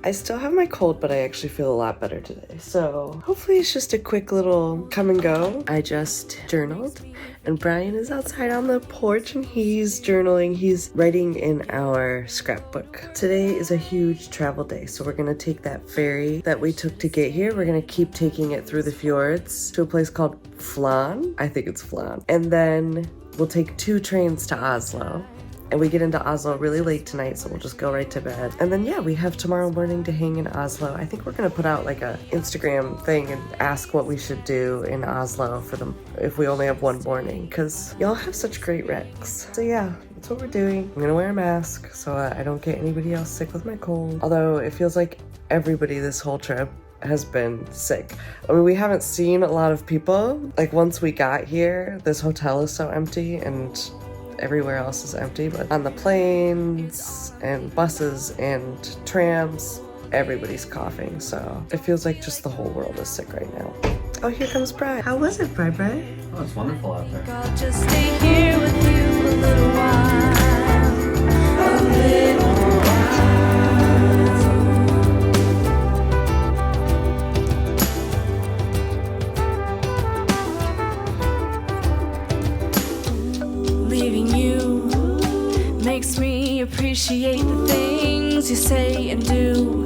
I still have my cold, but I actually feel a lot better today. So hopefully it's just a quick little come and go. I just journaled, and Brian is outside on the porch and he's journaling. He's writing in our scrapbook. Today is a huge travel day, so we're gonna take that ferry that we took to get here. We're gonna keep taking it through the fjords to a place called Flan. I think it's Flan. And then we'll take 2 trains to Oslo. And we get into Oslo really late tonight, so we'll just go right to bed. And then, yeah, we have tomorrow morning to hang in Oslo. I think we're gonna put out like a Instagram thing and ask what we should do in Oslo for them if we only have one morning, because y'all have such great recs. So yeah, that's what we're doing. I'm gonna wear a mask so I don't get anybody else sick with my cold. Although it feels like everybody this whole trip has been sick. I mean, we haven't seen a lot of people. Like once we got here, this hotel is so empty and everywhere else is empty, but on the planes and buses and trams, everybody's coughing, so it feels like just the whole world is sick right now. Oh, here comes Bri. How was it, Bri? Oh, it's wonderful out there. I'll just stay here with you a little while, a little makes me appreciate the things you say and do.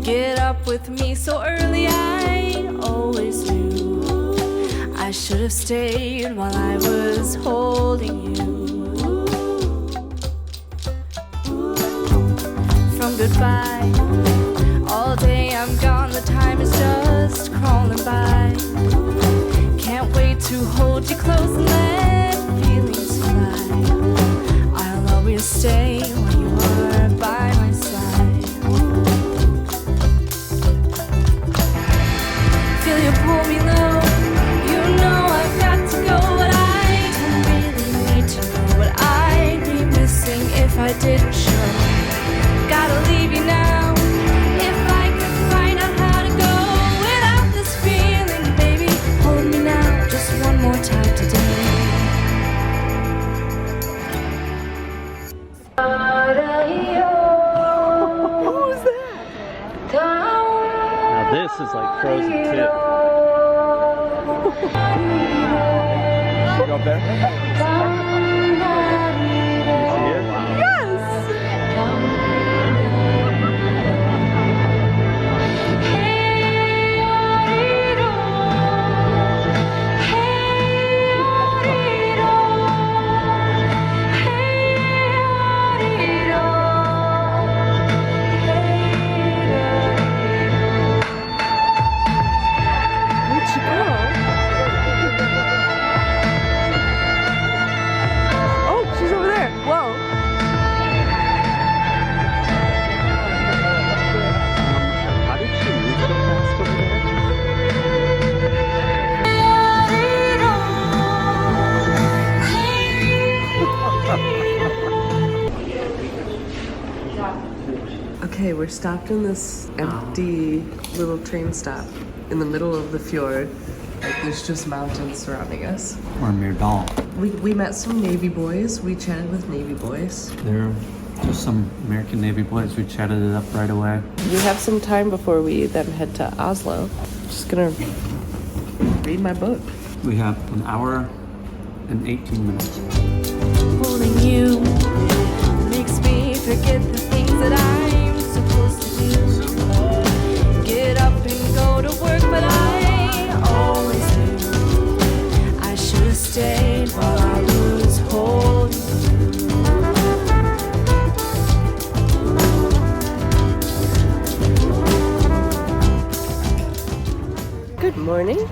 Get up with me so early, I always knew I should have stayed while I was holding you. From goodbye, all day I'm gone, the time is just crawling by. Can't wait to hold you close and let feelings fly. Always stay when you are by my side. Feel you pull me low. You know I've got to go, but I don't really need to know what I'd be missing if I didn't show. Gotta leave you now. If I could find out how to go without this feeling, baby, hold me now just one more time today. Now this is like Frozen 2. You up there? You see it? Okay, we're stopped in this empty little train stop in the middle of the fjord. Like there's just mountains surrounding us. Or Myrdal. We met some Navy boys. We chatted with Navy boys. They're just some American Navy boys. We chatted it up right away. We have some time before we then head to Oslo. Just gonna read my book. We have an hour and 18 minutes. Holding you makes me forget the things that I'm supposed to do. Get up and go to work, but I always knew I should have stayed while I was holding you. Good morning.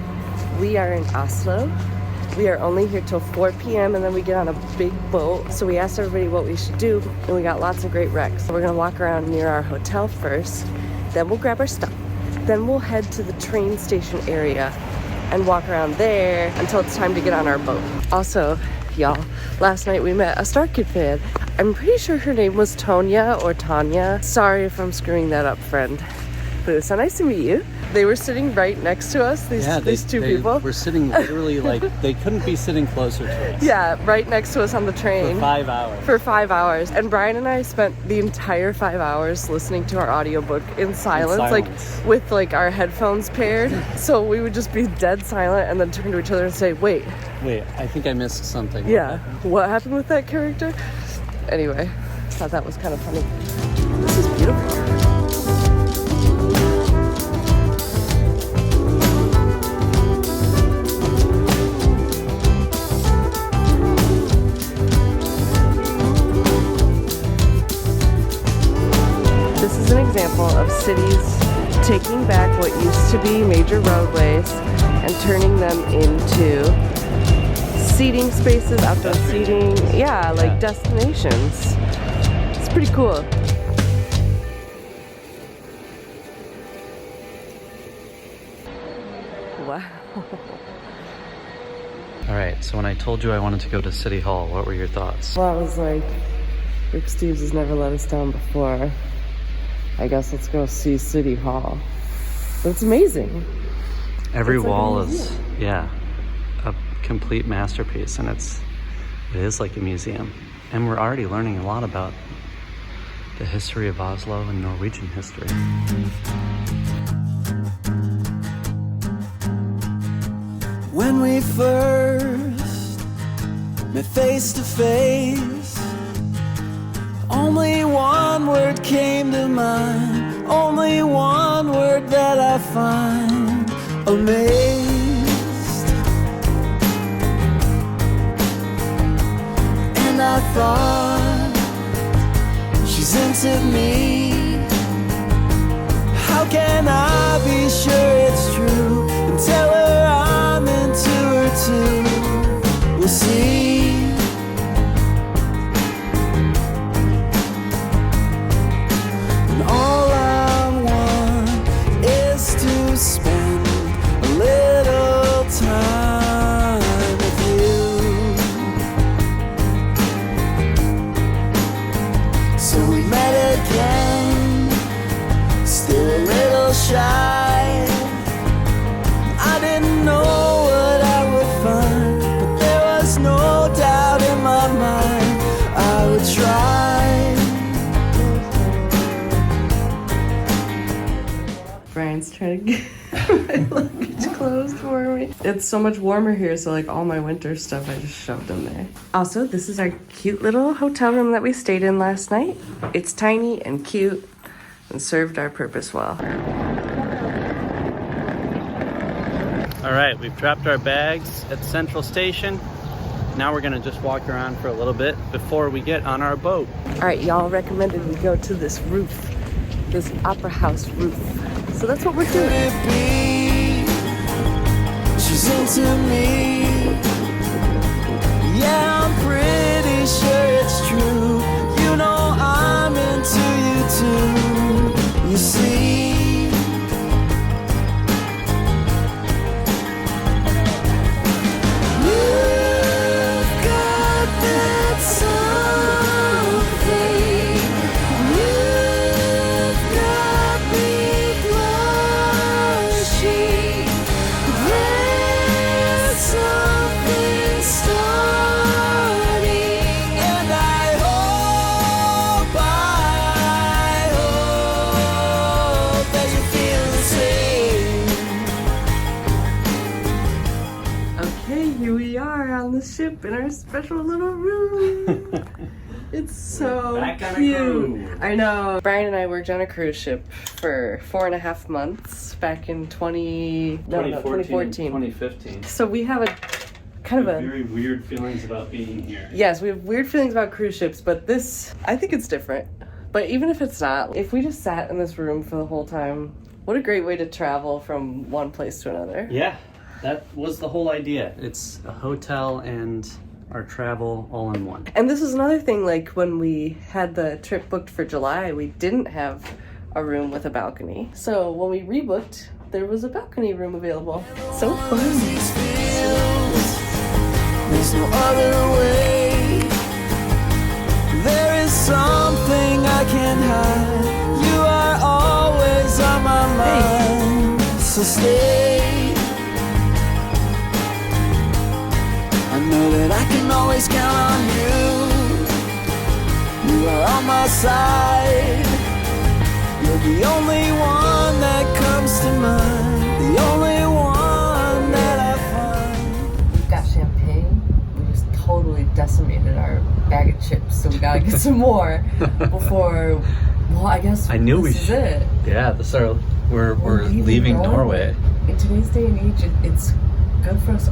We are in Oslo. We are only here till 4 p.m. and then we get on a big boat. So we asked everybody what we should do and we got lots of great recs. So we're gonna walk around near our hotel first, then we'll grab our stuff. Then we'll head to the train station area and walk around there until it's time to get on our boat. Also, y'all, last night we met a Star Kid fan. I'm pretty sure her name was Tonya or Tanya. Sorry if I'm screwing that up, friend. But it was so nice to meet you. They were sitting right next to us, these two people. We're sitting literally like, they couldn't be sitting closer to us. Yeah, right next to us on the train. For 5 hours. For 5 hours. And Brian and I spent the entire 5 hours listening to our audiobook in silence. Like with like our headphones paired. So we would just be dead silent and then turn to each other and say, wait, I think I missed something. Yeah, what happened with that character? Anyway, I thought that was kind of funny. This is beautiful. This is an example of cities taking back what used to be major roadways and turning them into seating spaces, outdoor seating, like destinations. It's pretty cool. Wow. All right, so when I told you I wanted to go to City Hall, what were your thoughts? Well, I was like, Rick Steves has never let us down before. I guess let's go see City Hall. But it's amazing. Every wall is, a complete masterpiece, and it is like a museum. And we're already learning a lot about the history of Oslo and Norwegian history. When we first met face to face, only one word came to mind, only one word that I find amazed. And I thought, she's into me. How can I be sure it's true and tell her I'm into her too? We'll see. And all I want is to spend a little time with you. So we met again, still a little shy. I didn't know what I would find, but there was no doubt in my mind I would try. Brian's trying to get my luggage closed for me. It's so much warmer here, so like all my winter stuff, I just shoved them there. Also, this is our cute little hotel room that we stayed in last night. It's tiny and cute and served our purpose well. All right, we've dropped our bags at Central Station. Now we're gonna just walk around for a little bit before we get on our boat. All right, y'all recommended we go to this roof, this opera house roof. So that's what we're Could doing. it be she's into me? Yeah, I'm pretty sure it's true. You know I'm into you too. You see, you've got that something. You've got me blushing. There's something starting, and I hope that you feel the same. Okay, here we are on the ship in our special little room. It's so Back on a cute. cruise. I know. Brian and I worked on a cruise ship for 4.5 months back in 2014. 2015. So we have a kind of a Very weird feelings about being here. yes, we have weird feelings about cruise ships, but this, I think it's different. But even if it's not, if we just sat in this room for the whole time, what a great way to travel from one place to another. Yeah, that was the whole idea. It's a hotel and our travel all in one. And this is another thing, like when we had the trip booked for July, we didn't have a room with a balcony. So when we rebooked, there was a balcony room available. So fun. These feels, there's no other way. There is something I can't hide. You are always on my mind. so stay. I know that I can always count on you. You are on my side. You're the only one that comes to mind, the only one that I find. We've got champagne. We just totally decimated our bag of chips, so we gotta get some more before. Well, I guess I knew this we is should. it. Yeah, we're leaving Norway. In today's day and age, it's good for us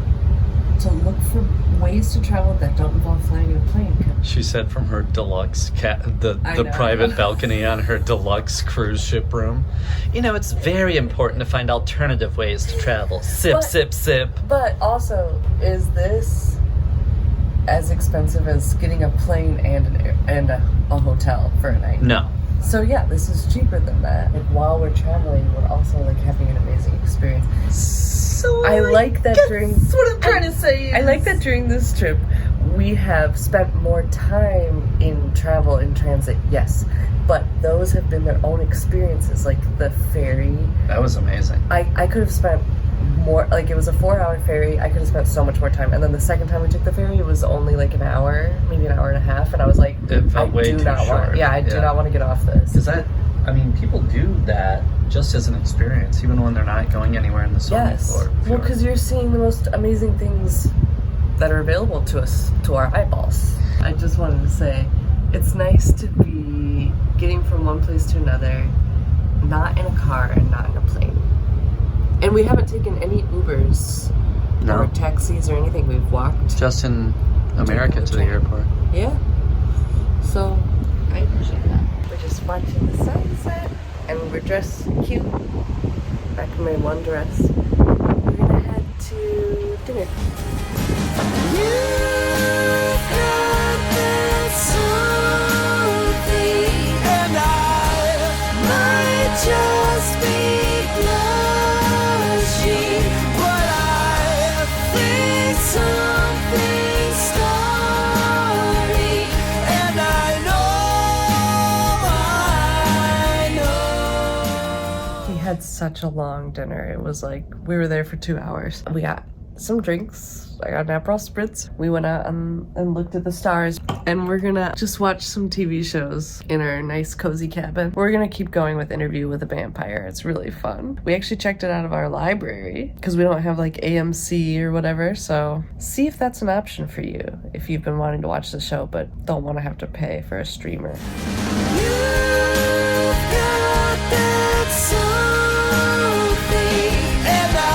to look for ways to travel that don't involve flying in a plane. She said from her deluxe the private balcony on her deluxe cruise ship room. You know, it's very important to find alternative ways to travel. Sip, sip, sip. But also, is this as expensive as getting a plane and a hotel for a night? No. So yeah, this is cheaper than that. Like, while we're traveling, we're also like having an amazing experience. So I like that during. That's what I'm trying to say. I like that during this trip, we have spent more time in travel in transit. Yes, but those have been their own experiences. Like the ferry. That was amazing. I could have spent more. Like, it was a 4-hour ferry. I could have spent so much more time. And then the second time we took the ferry, it was only like an hour, maybe an hour and a half. And I was like, it felt way too short. I do not want to get off this. Because people do that just as an experience, even when they're not going anywhere in the swimming floor. Well, because you're seeing the most amazing things that are available to us, to our eyeballs. I just wanted to say, it's nice to be getting from one place to another, not in a car and not in a plane. And we haven't taken any Ubers or taxis or anything. We've walked. Just in America to the airport. Yeah. So, I appreciate that. We're just watching the sunset, and we're dressed cute. Back in my one dress. We're gonna head to dinner. You've got that something, and I might just be blushing, but I think something's starting, and I know. We had such a long dinner. It was like, we were there for 2 hours. We got some drinks. I got an Aperol Spritz. We went out and looked at the stars, and we're gonna just watch some TV shows in our nice cozy cabin. We're gonna keep going with Interview with a Vampire. It's really fun. We actually checked it out of our library because we don't have like AMC or whatever, so see if that's an option for you if you've been wanting to watch the show but don't want to have to pay for a streamer. You've got that something, and I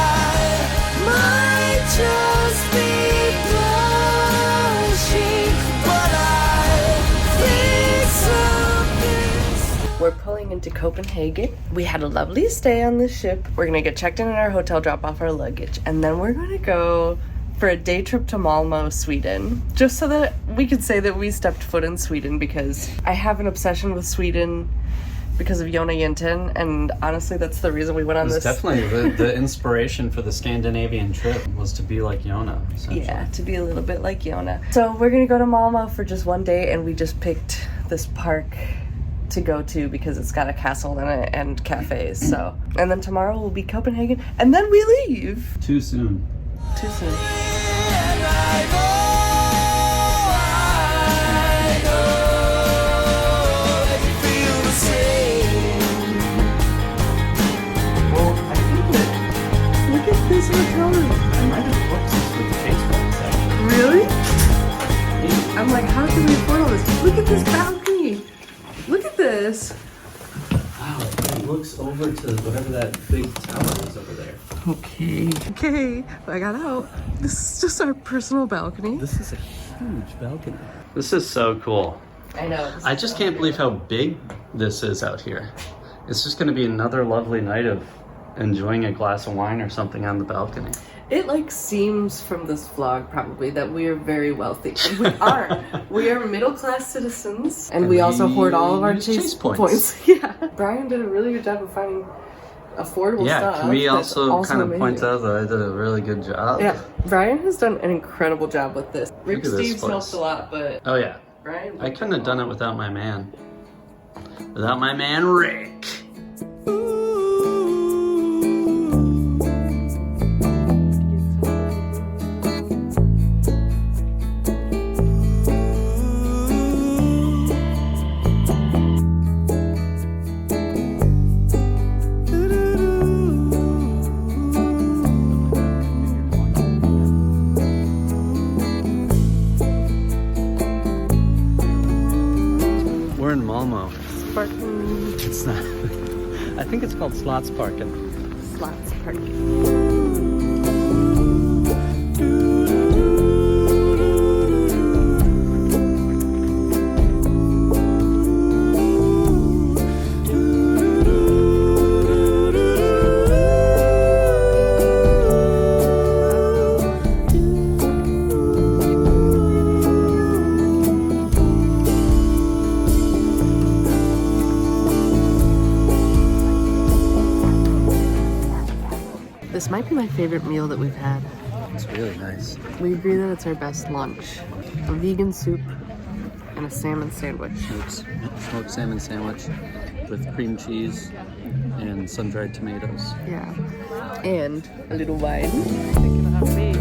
might just be blushing, but I think something's. We're pulling into Copenhagen. We had a lovely stay on the ship. We're gonna get checked in at our hotel, drop off our luggage, and then we're gonna go for a day trip to Malmo, Sweden, just so that we could say that we stepped foot in Sweden, because I have an obsession with Sweden because of Jona Yinten, and honestly, that's the reason we went on this. Definitely the inspiration for the Scandinavian trip was to be like Jona, essentially. Yeah, to be a little bit like Jona. So we're gonna go to Malmo for just one day, and we just picked this park to go to because it's got a castle in it and cafes. So, and then tomorrow will be Copenhagen, and then we leave. Too soon. Too soon. And I know that you feel the same. Well, I think that, look at this hotel room. I might have booked this with the case box, actually. Really? I'm like, how can we afford all this? Look at this balcony. Look at this. Wow, it looks over to whatever that big tower is over there. Okay, I got out. This is just our personal balcony. This is a huge balcony. This is so cool. I know. I just can't believe how big this is out here. It's just going to be another lovely night of enjoying a glass of wine or something on the balcony. It like seems from this vlog probably that we are very wealthy. We are. We are middle-class citizens, and we also hoard all of our chase points. Yeah. Brian did a really good job of finding affordable stuff. Yeah, can we also kind of amazing. point out that I did a really good job? Yeah, Brian has done an incredible job with this. Rick Look at this Steves place. helped a lot, but Oh yeah. Brian. I couldn't have done it without my man. Without my man, Rick. Ooh, It's not. I think it's called Slottsparken. Slots parking. This might be my favorite meal that we've had. It's really nice. We agree that it's our best lunch. A vegan soup and a salmon sandwich. Smoked salmon sandwich with cream cheese and sun-dried tomatoes. Yeah. And a little wine. Thinking about me.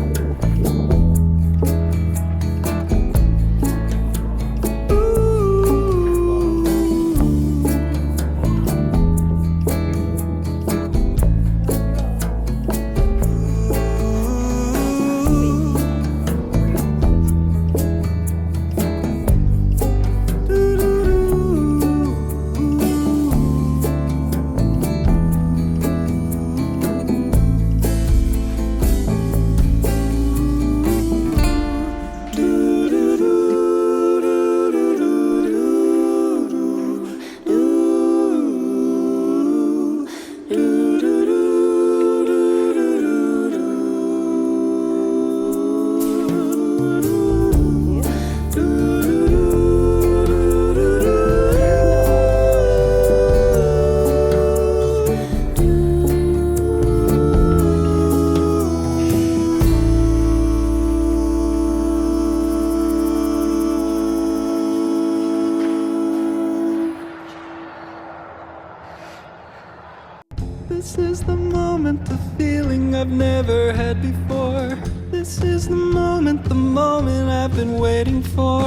This is the moment, the feeling I've never had before. This is the moment I've been waiting for.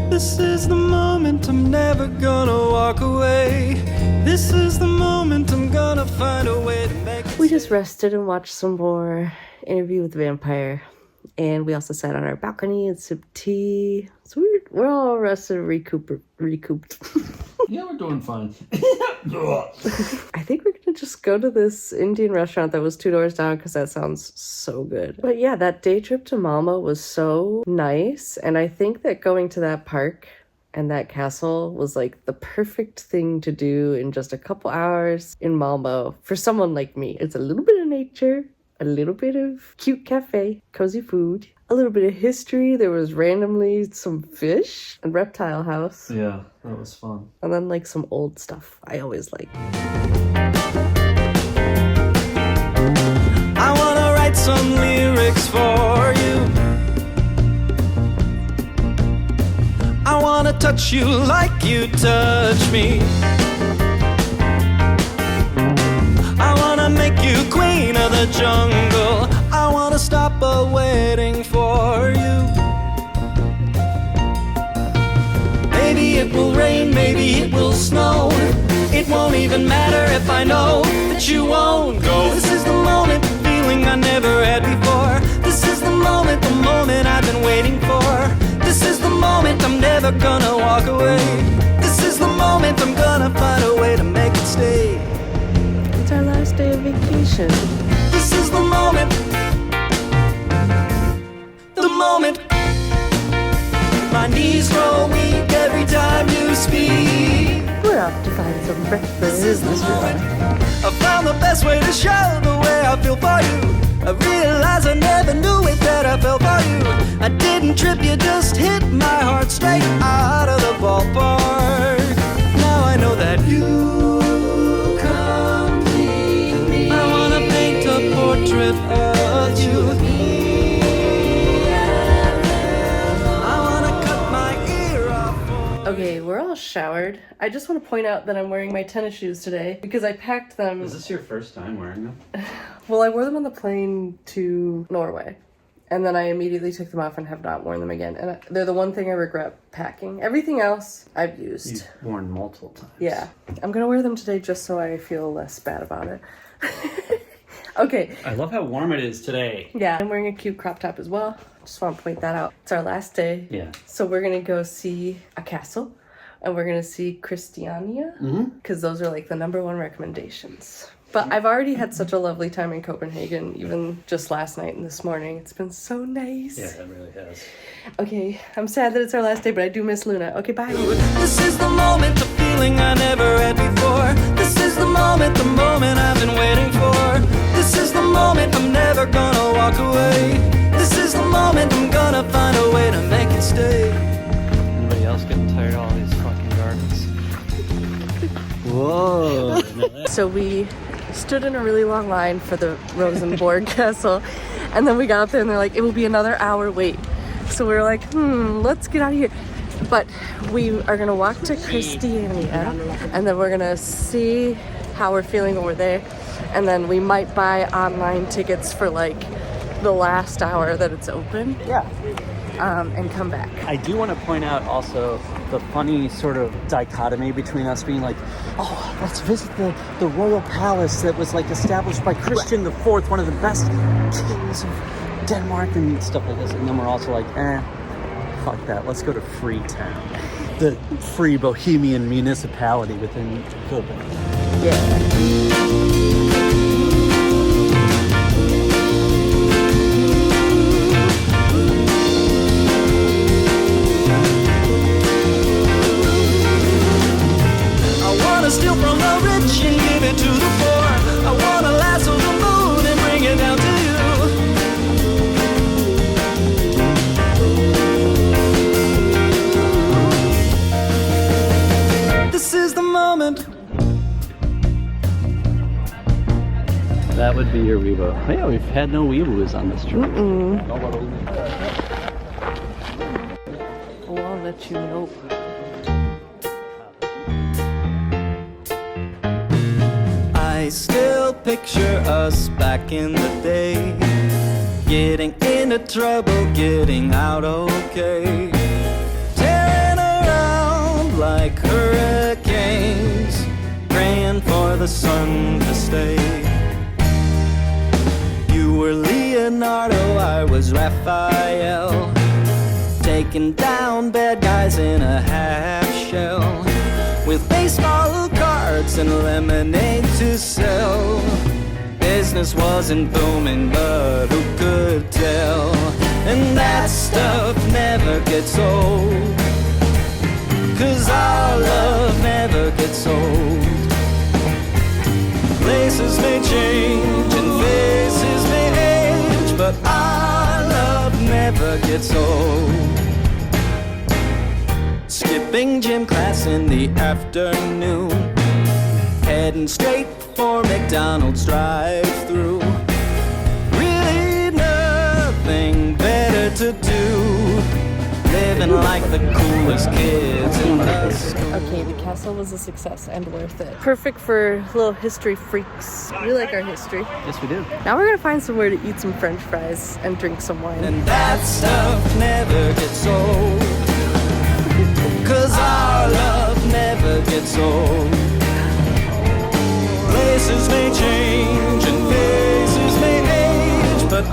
This is the moment I'm never gonna walk away. This is the moment I'm gonna find a way to make it. We just rested and watched some more Interview with the Vampire. And we also sat on our balcony and sipped tea. So we're all rested and recouped. Yeah, we're doing fine. I think we're gonna just go to this Indian restaurant that was 2 doors down because that sounds so good. But yeah, that day trip to Malmo was so nice. And I think that going to that park and that castle was like the perfect thing to do in just a couple hours in Malmo for someone like me. It's a little bit of nature, a little bit of cute cafe, cozy food, a little bit of history. There was randomly some fish and reptile house. Yeah, that was fun. And then like some old stuff I always like. I wanna write some lyrics for you. I wanna touch you like you touch me. I wanna make you queen of the jungle. I wanna stop a wedding for you. Maybe it will rain, maybe it will snow. It won't even matter if I know that you won't go. This is the moment, the feeling I never had before. This is the moment I've been waiting for. This is the moment I'm never gonna walk away. This is the moment I'm gonna find a way to make it stay. It's our last day of vacation. This is the moment. The moment. My knees grow weak every time you speak. We're off to find some breakfast. This is the moment. I found the best way to show the way I feel for you. I realized I never knew it that I fell for you. I didn't trip, you just hit my heart straight out of the ballpark. Now I know that you complete me. I wanna paint a portrait of you. I wanna cut my ear off. Okay, we're all showered. I just want to point out that I'm wearing my tennis shoes today because I packed them. Is this your first time wearing them? Well, I wore them on the plane to Norway. And then I immediately took them off and have not worn them again. And they're the one thing I regret packing. Everything else I've used. You've worn multiple times. Yeah. I'm going to wear them today just so I feel less bad about it. Okay. I love how warm it is today. Yeah. I'm wearing a cute crop top as well. Just want to point that out. It's our last day. Yeah. So we're going to go see a castle. and we're gonna see Christiania, because those are like the #1 recommendations. But I've already had such a lovely time in Copenhagen, even just last night and this morning. It's been so nice. Yeah, it really has. Okay, I'm sad that it's our last day, but I do miss Luna. Okay, bye. This is the moment, the feeling I never had before. This is the moment I've been waiting for. This is the moment I'm never gonna walk away. This is the moment I'm gonna find a way to make it stay. Anybody else getting tired of all these fucking gardens? Whoa. So we stood in a really long line for the Rosenborg Castle, and then we got up there and they're like, it will be another hour wait. So we were like, let's get out of here. But we are gonna walk to Christiania, and then we're gonna see how we're feeling over there, and then we might buy online tickets for like the last hour that it's open. Yeah. And come back. I do want to point out also the funny sort of dichotomy between us being like, oh, let's visit the royal palace that was like established by Christian IV, one of the best kings of Denmark and stuff like this. And then we're also like, fuck that. Let's go to Freetown, the free bohemian municipality within Copenhagen. Yeah. Steal from the rich and give it to the poor. I wanna lasso the moon and bring it down to you. This is the moment. That would be your weebo. Oh, yeah, we've had no weeboos on this trip. Well, I'll let you know. I still picture us back in the day, getting into trouble, getting out okay, tearing around like hurricanes, praying for the sun to stay. You were Leonardo, I was Raphael, taking down bad guys in a half shell, with baseball cards and lemonade to sell. Business wasn't booming, but who could tell? And that stuff never gets old, 'cause our love never gets old. Places may change and faces may age, but our love never gets old. Skipping gym class in the afternoon, heading straight for McDonald's drive-thru. Really nothing better to do, living like the coolest kids in the school. Okay, the castle was a success and worth it. Perfect for little history freaks. We like our history. Yes, we do. Now we're gonna find somewhere to eat some French fries and drink some wine. And that stuff never gets old, 'cause our love never gets old. Places may change and faces may age, but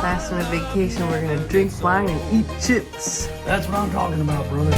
Last on a vacation, we're gonna drink wine and eat chips. That's what I'm talking about, brother.